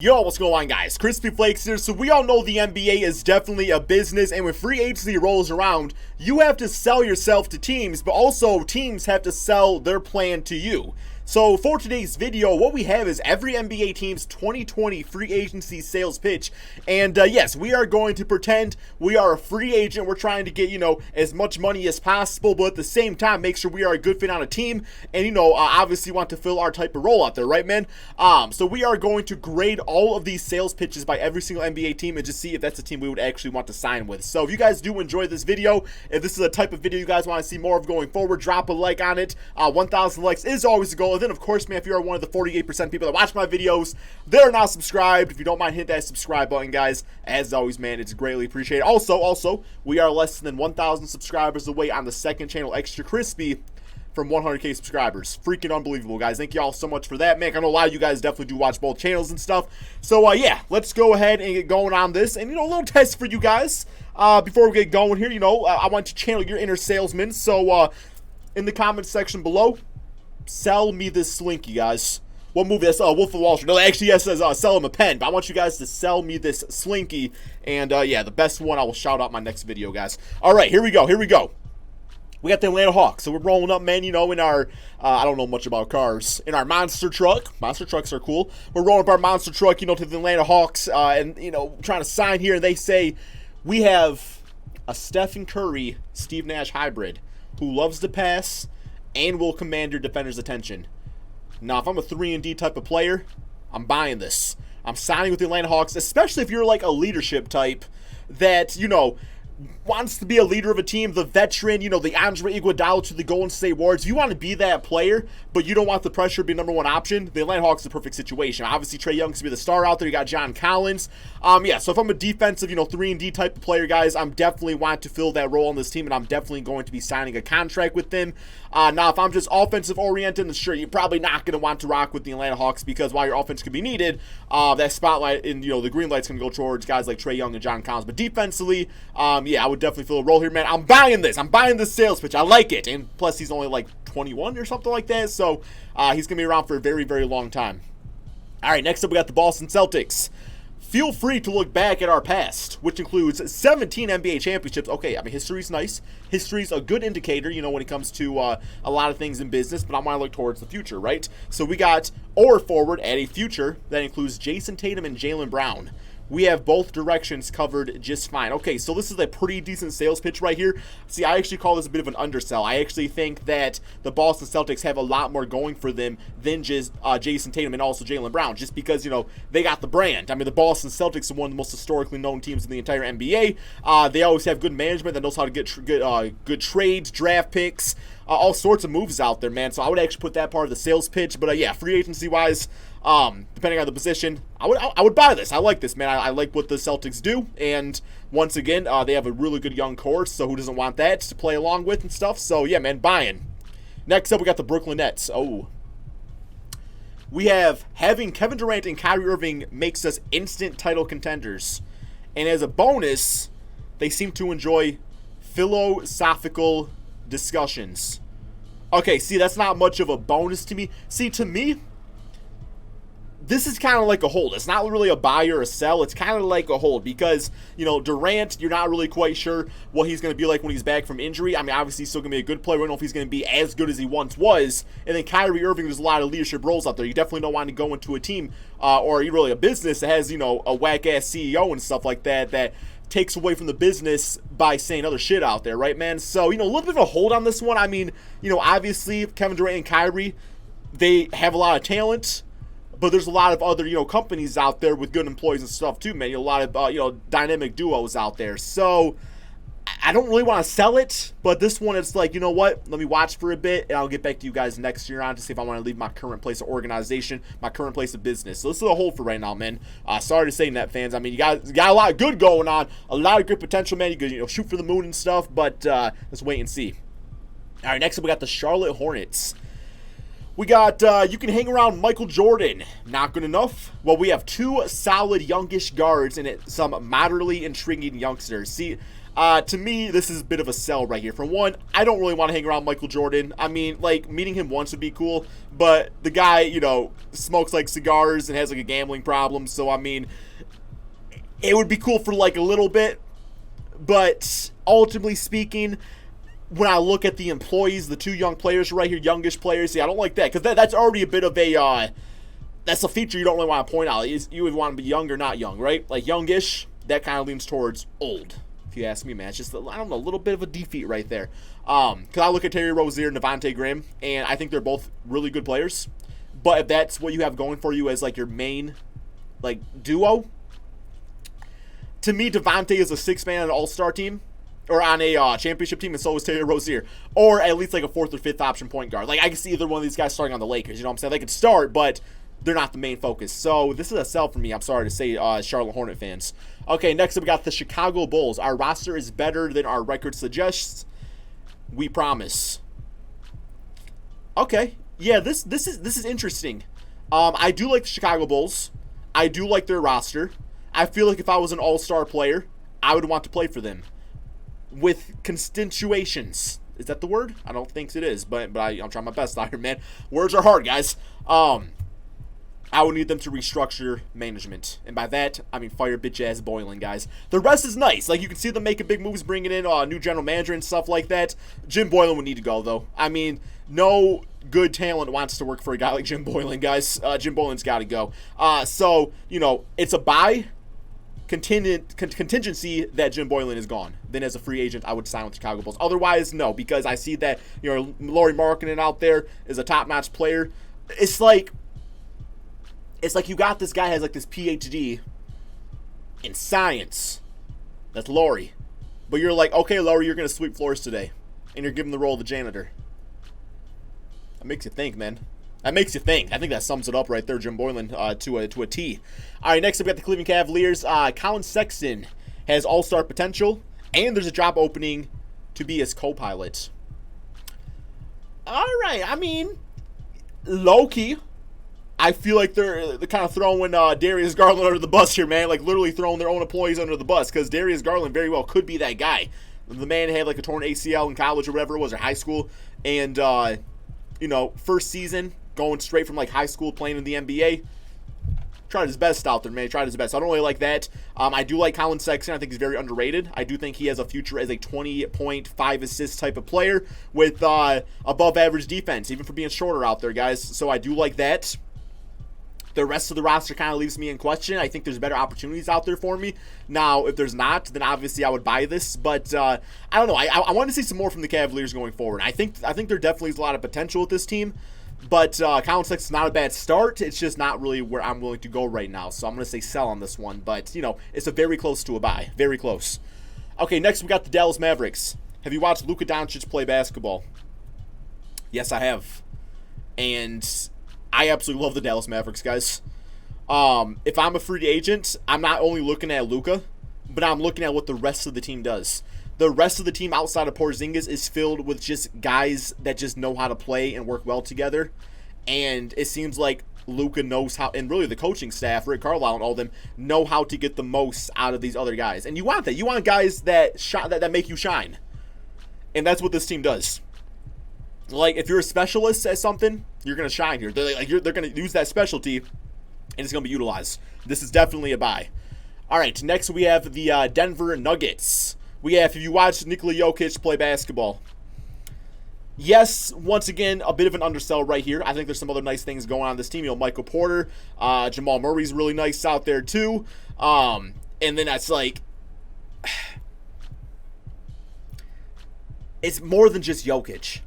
Yo, what's going on, guys? Crispy Flakes here. So we all know the NBA is definitely a business, and when free agency rolls around, you have to sell yourself to teams, but also teams have to sell their plan to you. So for today's video, what we have is every NBA team's 2020 free agency sales pitch. And yes, we are going to pretend we are a free agent. We're trying to get, as much money as possible, but at the same time, make sure we are a good fit on a team. And, obviously want to fill our type of role out there, right, man? So we are going to grade all of these sales pitches by every single NBA team and just see if that's a team we would actually want to sign with. So if you guys do enjoy this video, if this is a type of video you guys want to see more of going forward, drop a like on it. 1,000 likes is always the goal. And then, of course, man, if you are one of the 48% of people that watch my videos, they're not subscribed. If you don't mind, hit that subscribe button, guys. As always, man, it's greatly appreciated. Also, we are less than 1,000 subscribers away on the second channel, Extra Crispy, from 100K subscribers. Freaking unbelievable, guys. Thank you all so much for that, man. I know a lot of you guys definitely do watch both channels and stuff. So, yeah, let's go ahead and get going on this. And, a little test for you guys before we get going here. I want to channel your inner salesman. So, in the comments section below, sell me this slinky, guys. What movie? That's Wolf of Wall Street. No, actually, yes, it says sell him a pen. But I want you guys to sell me this slinky. And, yeah, the best one I will shout out my next video, guys. All right, here we go. We got the Atlanta Hawks. So we're rolling up, man, in our, I don't know much about cars, in our monster truck. Monster trucks are cool. We're rolling up our monster truck, to the Atlanta Hawks, and, trying to sign here. And they say, we have a Stephen Curry, Steve Nash hybrid who loves to pass and will command your defender's attention. Now, if I'm a 3-and-D type of player, I'm buying this. I'm signing with the Atlanta Hawks, especially if you're like a leadership type that, wants to be a leader of a team, the veteran, the Andre Iguodala to the Golden State Warriors. If you want to be that player, but you don't want the pressure to be number one option, the Atlanta Hawks is the perfect situation. Obviously, Trae Young's to be the star out there. You got John Collins. Yeah, so if I'm a defensive, 3-and-D type of player, guys, I'm definitely want to fill that role on this team, and I'm definitely going to be signing a contract with them. Now, if I'm just offensive-oriented, then sure, you're probably not going to want to rock with the Atlanta Hawks because while your offense could be needed, that spotlight and, the green light's going to go towards guys like Trae Young and John Collins. But defensively, yeah, I would definitely fill a role here, man. I'm buying this. I'm buying this sales pitch. I like it. And plus, he's only like 21 or something like that. So, he's going to be around for a very, very long time. All right, next up, we got the Boston Celtics. Feel free to look back at our past, which includes 17 NBA championships. Okay, I mean, history's nice. History's a good indicator, when it comes to a lot of things in business, but I want to look towards the future, right? So we got or forward at a future that includes Jason Tatum and Jaylen Brown. We have both directions covered just fine. Okay, so this is a pretty decent sales pitch right here. See, I actually call this a bit of an undersell. I actually think that the Boston Celtics have a lot more going for them than just Jason Tatum and also Jaylen Brown, just because, they got the brand. I mean, the Boston Celtics are one of the most historically known teams in the entire NBA. They always have good management that knows how to get good trades, draft picks, all sorts of moves out there, man. So I would actually put that part of the sales pitch. But, yeah, free agency-wise, depending on the position, I would buy this. I like this, man. I like what the Celtics do, and once again, they have a really good young core, so who doesn't want that to play along with and stuff? So, yeah, man, buying. Next up, we got the Brooklyn Nets. Oh. We have having Kevin Durant and Kyrie Irving makes us instant title contenders, and as a bonus, they seem to enjoy philosophical discussions. Okay, see, that's not much of a bonus to me. See, to me, this is kind of like a hold. It's not really a buy or a sell. It's kind of like a hold because, Durant, you're not really quite sure what he's going to be like when he's back from injury. I mean, obviously he's still going to be a good player. We don't know if he's going to be as good as he once was. And then Kyrie Irving, there's a lot of leadership roles out there. You definitely don't want to go into a team or really a business that has, a whack-ass CEO and stuff like that takes away from the business by saying other shit out there, right, man? So, a little bit of a hold on this one. I mean, obviously Kevin Durant and Kyrie, they have a lot of talent. But there's a lot of other, companies out there with good employees and stuff too, man. A lot of, dynamic duos out there. So I don't really want to sell it, but this one, it's like, you know what? Let me watch for a bit, and I'll get back to you guys next year on to see if I want to leave my current place of organization, my current place of business. So this is a hold for right now, man. Sorry to say, Net fans. I mean, you got a lot of good going on, a lot of good potential, man. You could, shoot for the moon and stuff, but let's wait and see. All right, next up, we got the Charlotte Hornets. We got, you can hang around Michael Jordan. Not good enough? Well, we have two solid youngish guards and some moderately intriguing youngsters. See, To me, this is a bit of a sell right here. For one, I don't really want to hang around Michael Jordan. I mean, like, meeting him once would be cool, but the guy, you know, smokes, like, cigars and has, like, a gambling problem. So, I mean, it would be cool for, like, a little bit. But ultimately speaking, when I look at the employees, the two young players right here, youngish players, I don't like that. Because that's already a bit of a, that's a feature you don't really want to point out. You would want to be young or not young, right? Like, youngish, that kind of leans towards old. If you ask me, man, it's just, I don't know, a little bit of a defeat right there. Because I look at Terry Rozier and Devontae Graham, and I think they're both really good players. But if that's what you have going for you as, like, your main, like, duo, to me, Devontae is a six-man on an all-star team, or on a championship team, and so is Terry Rozier. Or at least, like, a fourth or fifth option point guard. Like, I can see either one of these guys starting on the Lakers, you know what I'm saying? They could start, but they're not the main focus. So this is a sell for me, I'm sorry to say, Charlotte Hornet fans. Okay, next up we got the Chicago Bulls. Our roster is better than our record suggests. We promise. Okay, yeah, this is interesting. I do like the Chicago Bulls. I do like their roster. I feel like if I was an all-star player, I would want to play for them. With constitutions. Is that the word? I don't think it is, but I'm trying my best out here, man. Words are hard, guys. I would need them to restructure management. And by that, I mean fire bitch-ass Boylan, guys. The rest is nice. Like, you can see them making big moves, bringing in a new general manager and stuff like that. Jim Boylan would need to go, though. I mean, no good talent wants to work for a guy like Jim Boylan, guys. Jim Boylan's got to go. So, you know, it's a buy contingency that Jim Boylan is gone. Then as a free agent, I would sign with the Chicago Bulls. Otherwise, no, because I see that, you know, Lauri Markkanen out there is a top-notch player. It's like you got this guy has like this PhD in science. That's Lauri. But you're like, okay, Lauri, you're going to sweep floors today. And you're given the role of the janitor. That makes you think, man. That makes you think. I think that sums it up right there, Jim Boylan, to a T. All right, next up we got the Cleveland Cavaliers. Colin Sexton has all-star potential. And there's a job opening to be his co-pilot. All right, I mean, low-key, I feel like they're kind of throwing Darius Garland under the bus here, man. Like, literally throwing their own employees under the bus. Because Darius Garland very well could be that guy. The man had, like, a torn ACL in college or whatever it was, or high school. And, you know, first season, going straight from, like, high school, playing in the NBA. Tried his best out there, man. He tried his best. I don't really like that. I do like Colin Sexton. I think he's very underrated. I do think he has a future as a 20.5 assist type of player with above-average defense, even for being shorter out there, guys. So I do like that. The rest of the roster kind of leaves me in question. I think there's better opportunities out there for me. Now, if there's not, then obviously I would buy this. But I don't know. I want to see some more from the Cavaliers going forward. I think there definitely is a lot of potential with this team. But Colin Sexton's not a bad start. It's just not really where I'm willing to go right now. So I'm going to say sell on this one. But, you know, it's a very close to a buy. Very close. Okay, next we got the Dallas Mavericks. Have you watched Luka Doncic play basketball? Yes, I have. And I absolutely love the Dallas Mavericks, guys. If I'm a free agent, I'm not only looking at Luka, but I'm looking at what the rest of the team does. The rest of the team outside of Porzingis is filled with just guys that just know how to play and work well together. And it seems like Luka knows how, and really the coaching staff, Rick Carlisle and all of them, know how to get the most out of these other guys. And you want that. You want guys that make you shine. And that's what this team does. Like, if you're a specialist at something, you're going to shine here. They're going to use that specialty, and it's going to be utilized. This is definitely a buy. All right, next we have the Denver Nuggets. Have you watched Nikola Jokic play basketball? Yes, once again, a bit of an undersell right here. I think there's some other nice things going on this team. You know, Michael Porter, Jamal Murray's really nice out there too. And then that's like, it's more than just Jokic.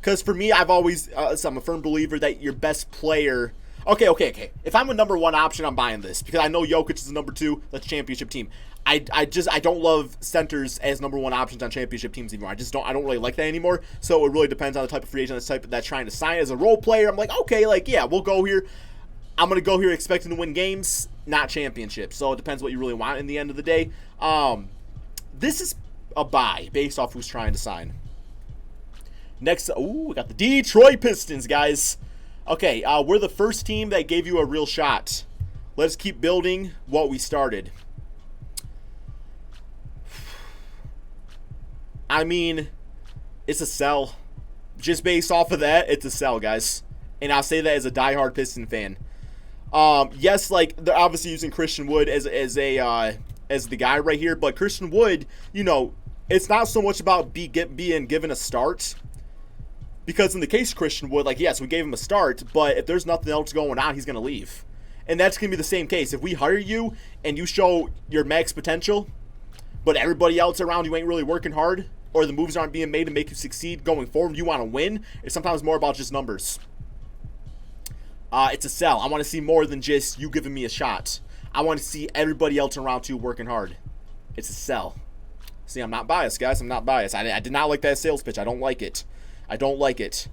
Because for me, I'm a firm believer that your best player. Okay. If I'm a number one option, I'm buying this because I know Jokic is the number two. That's championship team. I don't love centers as number one options on championship teams anymore. I don't really like that anymore. So it really depends on the type of free agent that's trying to sign. As a role player, I'm like, okay, like, yeah, we'll go here. I'm going to go here expecting to win games, not championships. So it depends what you really want in the end of the day. This is a buy based off who's trying to sign. Next, we got the Detroit Pistons, guys. Okay, we're the first team that gave you a real shot. Let's keep building what we started. I mean, it's a sell. Just based off of that, it's a sell, guys. And I'll say that as a diehard Piston fan. Yes, like, they're obviously using Christian Wood as the guy right here, but Christian Wood, you know, it's not so much about being given a start, because in the case of Christian Wood, like, yes, we gave him a start, but if there's nothing else going on, he's going to leave. And that's going to be the same case. If we hire you and you show your max potential, but everybody else around you ain't really working hard, or the moves aren't being made to make you succeed going forward, you want to win, it's sometimes more about just numbers. It's a sell. I want to see more than just you giving me a shot. I want to see everybody else around you working hard. It's a sell. See, I'm not biased, guys. I'm not biased. I did not like that sales pitch. I don't like it. I don't like it.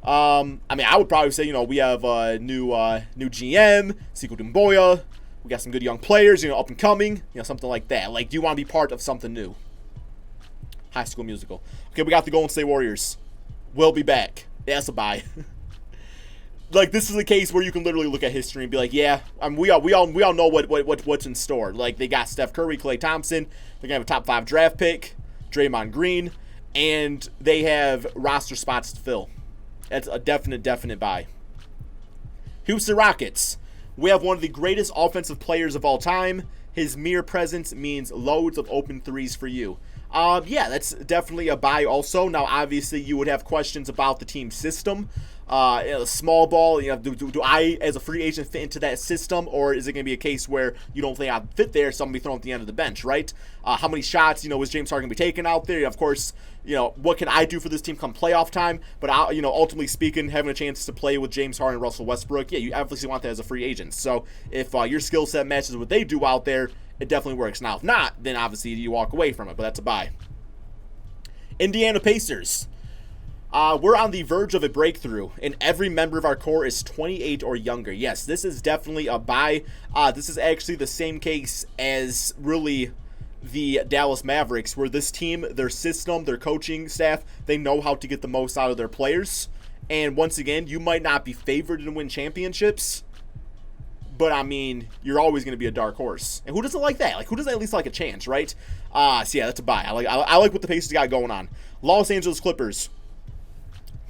I mean, I would probably say, you know, we have a new GM, Sekou Doumbouya. We got some good young players, you know, up and coming, you know, something like that. Like, do you want to be part of something new? High School Musical. Okay, we got the Golden State Warriors. We'll be back. Yeah, that's a buy. Like, this is a case where you can literally look at history and be like, yeah, we all know what's in store. Like, they got Steph Curry, Klay Thompson. They're gonna have a top 5 draft pick, Draymond Green, and they have roster spots to fill. That's a definite buy. Houston Rockets. We have one of the greatest offensive players of all time. His mere presence means loads of open threes for you. Yeah, that's definitely a buy also. Now, obviously, you would have questions about the team system. Small ball, you know, do I, as a free agent, fit into that system, or is it going to be a case where you don't think I fit there, so I'm going to be thrown at the end of the bench, right? How many shots, you know, is James Harden going to be taking out there? Of course, you know, what can I do for this team come playoff time? But, you know, ultimately speaking, having a chance to play with James Harden and Russell Westbrook, yeah, you obviously want that as a free agent. So if your skill set matches what they do out there, it definitely works. Now, if not, then obviously you walk away from it, but that's a buy. Indiana Pacers. We're on the verge of a breakthrough, and every member of our core is 28 or younger. Yes, this is definitely a buy. This is actually the same case as really the Dallas Mavericks, where this team, their system, their coaching staff, they know how to get the most out of their players. And once again, you might not be favored to win championships, but I mean, you're always going to be a dark horse. And who doesn't like that? Like, who doesn't at least like a chance, right? So yeah, that's a buy. I like what the Pacers got going on. Los Angeles Clippers.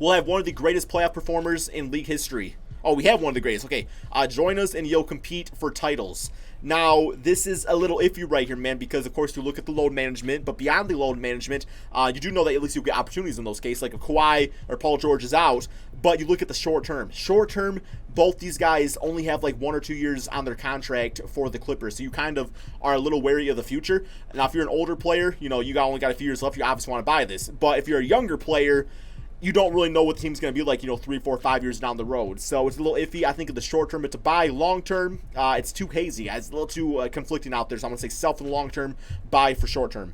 We'll have one of the greatest playoff performers in league history. Oh, we have one of the greatest. Okay, join us and you'll compete for titles. Now, this is a little iffy right here, man, because, of course, you look at the load management, but beyond the load management, you do know that at least you'll get opportunities in those cases, like if Kawhi or Paul George is out, but you look at the short term. Short term, both these guys only have like 1 or 2 years on their contract for the Clippers, so you kind of are a little wary of the future. Now, if you're an older player, you know, you only got a few years left, you obviously want to buy this. But if you're a younger player, you don't really know what the team's going to be like, you know, 3, 4, 5 years down the road. So it's a little iffy. I think in the short term, it's a buy. Long term, it's too hazy. It's a little too conflicting out there. So I'm going to say sell for the long term, buy for short term.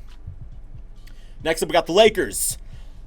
Next up, we got the Lakers.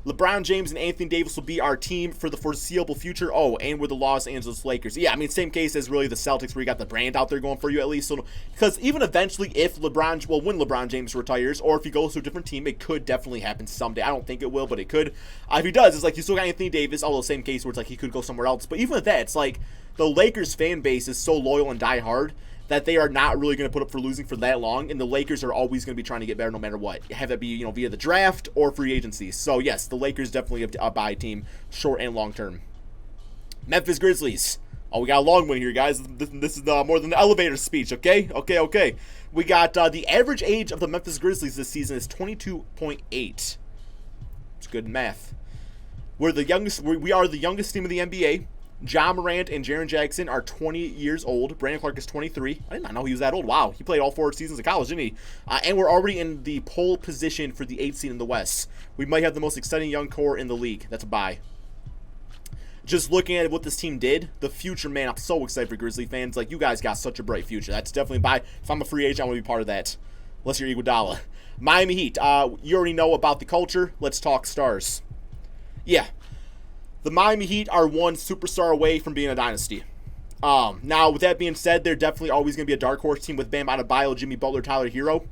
LeBron James and Anthony Davis will be our team for the foreseeable future. Oh, and we're the Los Angeles Lakers. Yeah, I mean, same case as really the Celtics, where you got the brand out there going for you at least. So, because even eventually, when LeBron James retires, or if he goes to a different team, it could definitely happen someday. I don't think it will, but it could. If he does, it's like you still got Anthony Davis. Although same case where it's like he could go somewhere else. But even with that, it's like the Lakers fan base is so loyal and diehard that they are not really going to put up for losing for that long, and the Lakers are always going to be trying to get better no matter what. Have it be, you know, via the draft or free agency. So yes, the Lakers definitely a buy team, short and long term. Memphis Grizzlies. Oh, we got a long one here, guys. This is more than the elevator speech, okay? Okay. We got the average age of the Memphis Grizzlies this season is 22.8. It's good math. We are the youngest team in the NBA. Ja Morant and Jaren Jackson are 20 years old. Brandon Clark is 23. I did not know he was that old. Wow, he played all 4 seasons of college, didn't he? And we're already in the pole position for the 8th seed in the West. We might have the most exciting young core in the league. That's a buy. Just looking at what this team did, the future, man, I'm so excited for Grizzly fans. Like, you guys got such a bright future. That's definitely a buy. If I'm a free agent, I want to be part of that. Unless you're Iguodala. Miami Heat. You already know about the culture. Let's talk stars. Yeah. The Miami Heat are one superstar away from being a dynasty. Now, with that being said, they're definitely always going to be a dark horse team with Bam Adebayo, Jimmy Butler, Tyler Hero.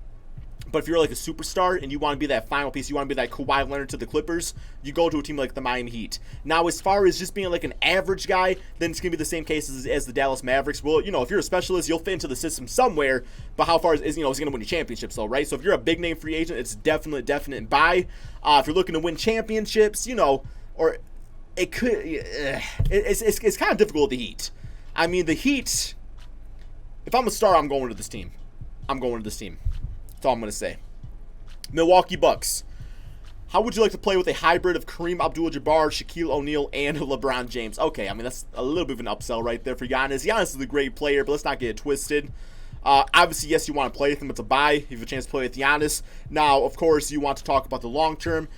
But if you're like a superstar and you want to be that final piece, you want to be that Kawhi Leonard to the Clippers, you go to a team like the Miami Heat. Now, as far as just being like an average guy, then it's going to be the same case as the Dallas Mavericks. Well, if you're a specialist, you'll fit into the system somewhere, but how far is it's going to win you championships though, right? So if you're a big name free agent, it's definite buy. If you're looking to win championships, or it could, it's kind of difficult with the Heat. I mean, the Heat, if I'm a star, I'm going to this team. That's all I'm going to say. Milwaukee Bucks. How would you like to play with a hybrid of Kareem Abdul-Jabbar, Shaquille O'Neal, and LeBron James? Okay, I mean, that's a little bit of an upsell right there for Giannis. Giannis is a great player, but let's not get it twisted. Obviously, yes, you want to play with him. It's a buy. You have a chance to play with Giannis. Now, of course, you want to talk about the long term.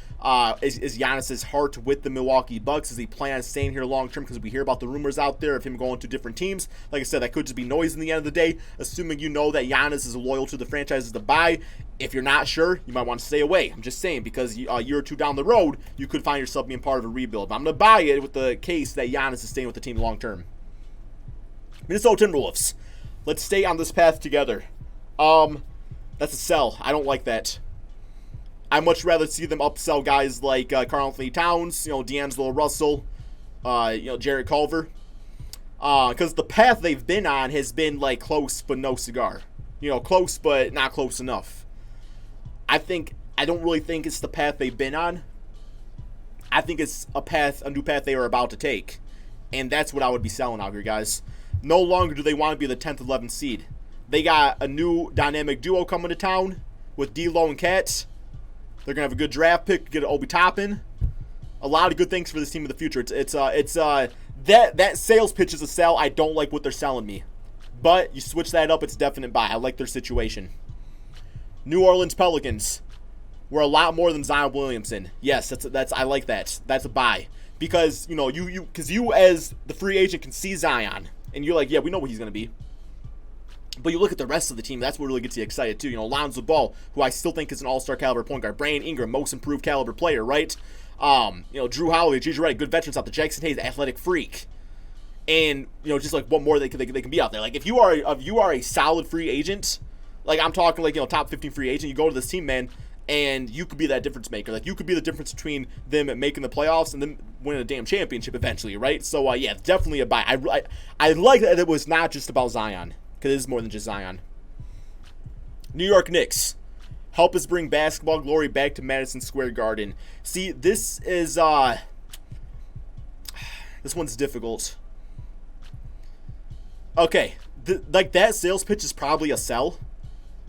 Is Giannis's heart with the Milwaukee Bucks? Does he plan on staying here long term? Because we hear about the rumors out there of him going to different teams. Like I said, that could just be noise in the end of the day. Assuming you know that Giannis is loyal to the franchise as the buy. If you're not sure, you might want to stay away. I'm just saying, because a year or two down the road, you could find yourself being part of a rebuild. But I'm going to buy it with the case that Giannis is staying with the team long term. Minnesota Timberwolves. Let's stay on this path together. That's a sell. I don't like that. I'd much rather see them upsell guys like Karl-Anthony Towns, D'Angelo Russell, Jarrett Culver. Because the path they've been on has been like close but no cigar. Close but not close enough. I don't really think it's the path they've been on. I think it's a new path they are about to take. And that's what I would be selling out here, guys. No longer do they want to be the 10th, 11th seed. They got a new dynamic duo coming to town with D'Lo and Cat. They're going to have a good draft pick, get Obi Toppin. A lot of good things for this team in the future. That sales pitch is a sell. I don't like what they're selling me. But you switch that up, it's definite buy. I like their situation. New Orleans Pelicans. We're a lot more than Zion Williamson. Yes, that's I like that. That's a buy. Because, you as the free agent can see Zion. And you're like, yeah, we know what he's going to be. But you look at the rest of the team, that's what really gets you excited too. Lonzo Ball, who I still think is an all-star caliber point guard. Brandon Ingram, most improved caliber player, right? Drew Holiday, Gigi Redick, good veterans out there. Jackson Hayes, athletic freak. And, just like what more they can be out there. Like if you are a solid free agent, like I'm talking like, top 15 free agent, you go to this team, man, and you could be that difference maker. Like you could be the difference between them making the playoffs and them winning a damn championship eventually, right? So yeah, definitely a buy. I like that it was not just about Zion, because it is more than just Zion. New York Knicks. Help us bring basketball glory back to Madison Square Garden. See, this one's difficult. Okay, that sales pitch is probably a sell,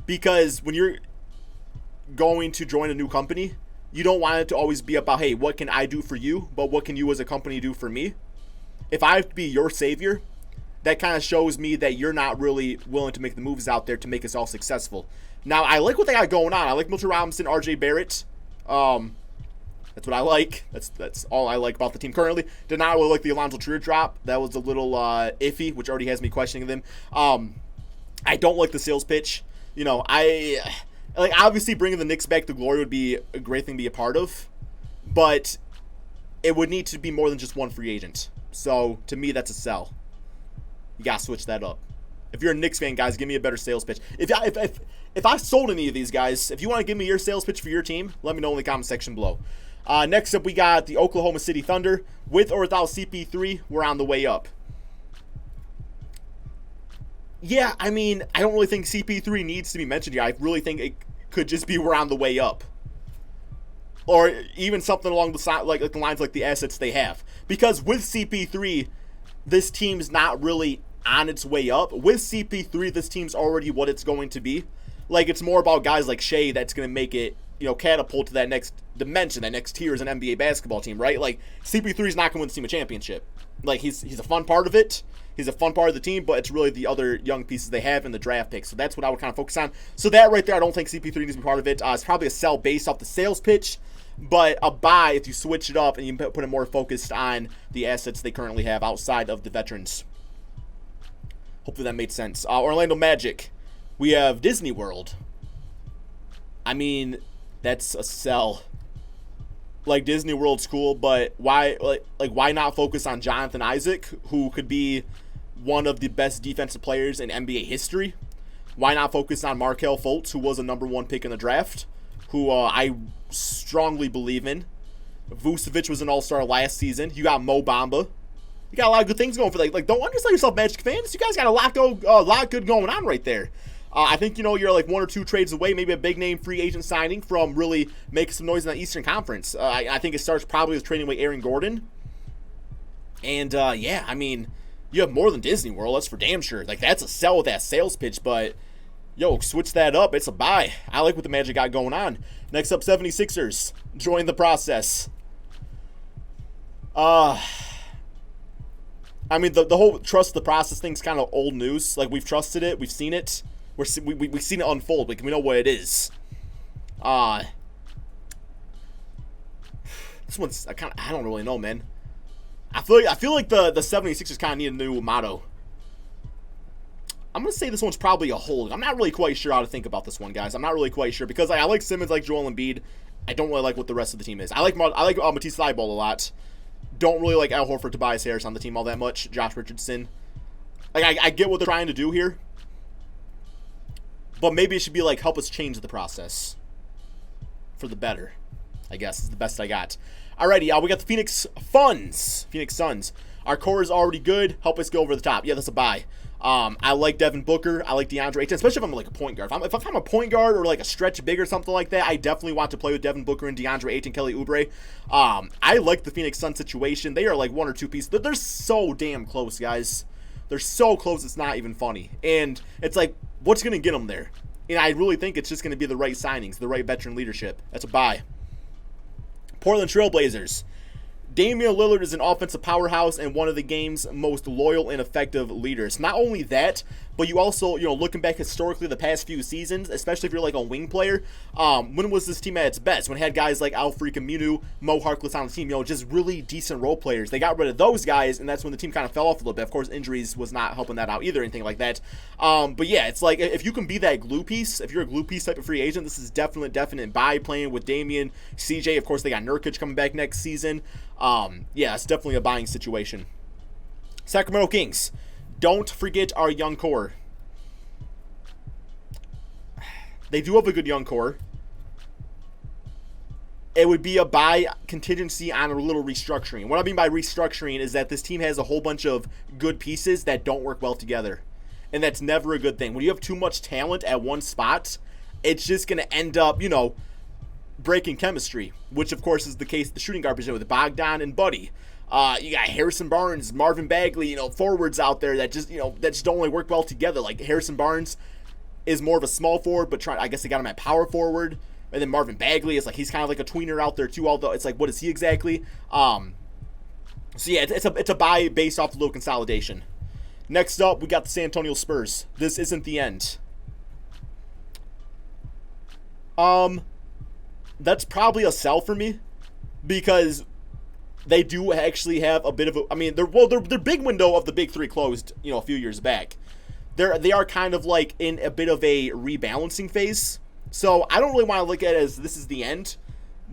because when you're going to join a new company, you don't want it to always be about, hey, what can I do for you, but what can you as a company do for me? If I have to be your savior, that kind of shows me that you're not really willing to make the moves out there to make us all successful. Now, I like what they got going on. I like Mitchell Robinson, RJ Barrett. That's what I like. That's all I like about the team currently. Did not really like the Alonzo Trier drop. That was a little iffy, which already has me questioning them. I don't like the sales pitch. Obviously bringing the Knicks back to glory would be a great thing to be a part of, but it would need to be more than just one free agent. So to me, that's a sell. You gotta switch that up. If you're a Knicks fan, guys, give me a better sales pitch. If I sold any of these guys, if you want to give me your sales pitch for your team, let me know in the comment section below. Next up, we got the Oklahoma City Thunder. With or without CP3, we're on the way up. Yeah, I mean, I don't really think CP3 needs to be mentioned here. I really think it could just be we're on the way up. Or even something along the side, like the lines like the assets they have. Because with CP3, this team's not really on its way up. With CP3, this team's already what it's going to be. Like, it's more about guys like Shea that's going to make it, catapult to that next dimension, that next tier as an NBA basketball team, right? Like, CP3's not going to win the team a championship. Like, he's a fun part of it. He's a fun part of the team, but it's really the other young pieces they have in the draft picks. So that's what I would kind of focus on. So that right there, I don't think CP3 needs to be part of it. It's probably a sell based off the sales pitch, but a buy if you switch it up and you put it more focused on the assets they currently have outside of the veterans. Hopefully that made sense. Orlando Magic. We have Disney World. I mean, that's a sell. Like, Disney World's cool, but why why not focus on Jonathan Isaac, who could be one of the best defensive players in NBA history? Why not focus on Markelle Fultz, who was a #1 pick in the draft, who I strongly believe in. Vucevic was an all-star last season. You got Mo Bamba. You got a lot of good things going for like don't undersell yourself, Magic fans. You guys got a lot good going on right there. I think, you're like 1 or 2 trades away, maybe a big name free agent signing from really making some noise in the Eastern Conference. I think it starts probably with trading away Aaron Gordon. And yeah, I mean, you have more than Disney World, that's for damn sure. Like, that's a sell with that sales pitch, but yo, switch that up. It's a buy. I like what the Magic got going on. Next up, 76ers. Join the process. I mean, the whole trust the process thing's kind of old news. Like, we've trusted it. We've seen it. We've seen it unfold. Like, we know what it is. This one's, I don't really know, man. I feel like the 76ers kind of need a new motto. I'm going to say this one's probably a hold. I'm not really quite sure how to think about this one, guys. I'm not really quite sure because I like Simmons, like Joel Embiid. I don't really like what the rest of the team is. I like Matisse Thybulle a lot. Don't really like Al Horford, Tobias Harris on the team all that much. Josh Richardson. Like, I get what they're trying to do here. But maybe it should be like, help us change the process for the better, I guess, is the best I got. Alrighty, we got the Phoenix Suns. Our core is already good. Help us go over the top. Yeah, that's a buy. I like Devin Booker. I like DeAndre Ayton, especially if I'm like a point guard. If I'm a point guard or like a stretch big or something like that, I definitely want to play with Devin Booker and DeAndre Ayton, Kelly Oubre. I like the Phoenix Suns situation. They are like 1 or 2 pieces. They're so damn close, guys. They're so close, it's not even funny. And it's like, what's going to get them there? And I really think it's just going to be the right signings, the right veteran leadership. That's a buy. Portland Trailblazers. Damian Lillard is an offensive powerhouse and one of the game's most loyal and effective leaders. Not only that, but you also, looking back historically the past few seasons, especially if you're like a wing player, when was this team at its best? When it had guys like Al freaking Minu, Mo Harkless on the team, just really decent role players. They got rid of those guys, and that's when the team kind of fell off a little bit. Of course, injuries was not helping that out either, anything like that. But yeah, it's like, if you can be that glue piece, if you're a glue piece type of free agent, this is definite buy, playing with Damian, CJ. Of course, they got Nurkic coming back next season. Yeah, it's definitely a buying situation. Sacramento Kings. Don't forget our young core. They do have a good young core. It would be a buy contingency on a little restructuring. What I mean by restructuring is that this team has a whole bunch of good pieces that don't work well together. And that's never a good thing. When you have too much talent at one spot, it's just going to end up, breaking chemistry, which of course is the case with the shooting guard position with Bogdan and Buddy. You got Harrison Barnes, Marvin Bagley, forwards out there that just don't really work well together. Like Harrison Barnes is more of a small forward, but I guess they got him at power forward. And then Marvin Bagley is like, he's kind of like a tweener out there too, although it's like, what is he exactly? So yeah, it's a buy based off the little consolidation. Next up, we got the San Antonio Spurs. This isn't the end. That's probably a sell for me because they do actually have a bit of a, I mean, their big window of the big three closed, a few years back. They are kind of like in a bit of a rebalancing phase. So I don't really want to look at it as this is the end,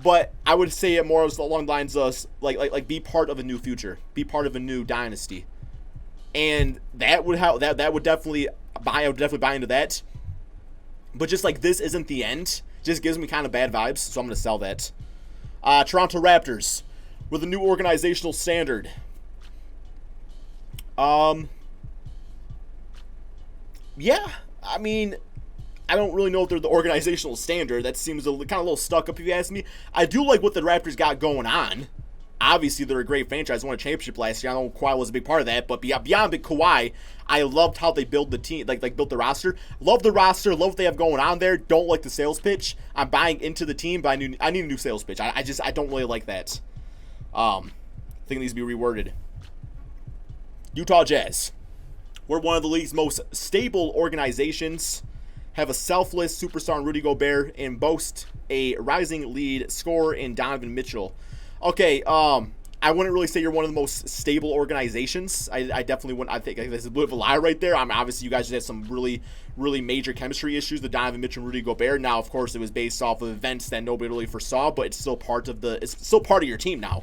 but I would say it more along the lines of like be part of a new future, be part of a new dynasty. And that would that would definitely buy. I would definitely buy into that. But just like this isn't the end, just gives me kind of bad vibes, so I'm going to sell that. Toronto Raptors with a new organizational standard. Yeah, I mean, I don't really know if they're the organizational standard. That seems kind of a little stuck up if you ask me. I do like what the Raptors got going on. Obviously, they're a great franchise. Won a championship last year. I know Kawhi was a big part of that, but beyond big Kawhi, I loved how they built the team, like built the roster. Love the roster. Love what they have going on there. Don't like the sales pitch. I'm buying into the team, but I need a new sales pitch. I don't really like that. I think it needs to be reworded. Utah Jazz. We're one of the league's most stable organizations. Have a selfless superstar in Rudy Gobert and boast a rising lead scorer in Donovan Mitchell. Okay, I wouldn't really say you're one of the most stable organizations. I definitely wouldn't. I think that's a bit of a lie right there. I mean, obviously, you guys just had some really, really major chemistry issues with Donovan Mitchell and Rudy Gobert. Now, of course, it was based off of events that nobody really foresaw, but it's still part of your team now.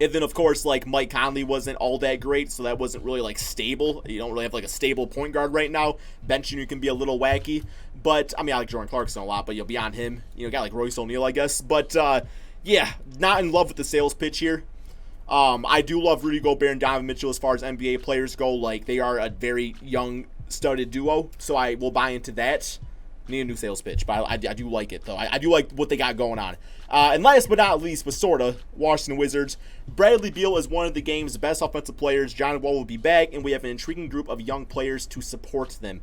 And then, of course, like, Mike Conley wasn't all that great, so that wasn't really, like, stable. You don't really have, like, a stable point guard right now. Benching you can be a little wacky. But, I mean, I like Jordan Clarkson a lot, but, beyond him, got, like, Royce O'Neal, I guess. But, yeah, not in love with the sales pitch here. I do love Rudy Gobert and Donovan Mitchell as far as NBA players go. Like, they are a very young, studded duo, so I will buy into that. Need a new sales pitch, but I do like it, though. I do like what they got going on. And last but not least, but sorta, Washington Wizards. Bradley Beal is one of the game's best offensive players. John Wall will be back, and we have an intriguing group of young players to support them.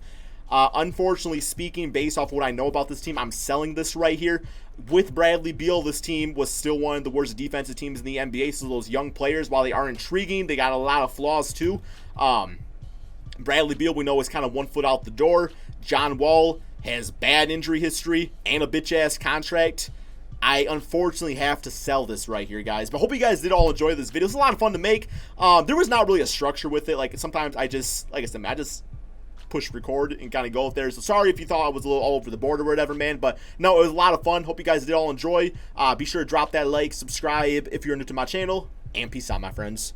Unfortunately speaking, based off what I know about this team, I'm selling this right here. With Bradley Beal, this team was still one of the worst defensive teams in the NBA, so those young players, while they are intriguing, they got a lot of flaws too. Bradley Beal, we know, is kind of 1 foot out the door. John Wall has bad injury history and a bitch-ass contract. I unfortunately have to sell this right here, guys. But I hope you guys did all enjoy this video. It was a lot of fun to make. There was not really a structure with it. Like, sometimes I just push record and kind of go there. So sorry if you thought I was a little all over the board or whatever, man. But no, it was a lot of fun. Hope you guys did all enjoy. Be sure to drop that like, subscribe if you're new to my channel, and peace out, my friends.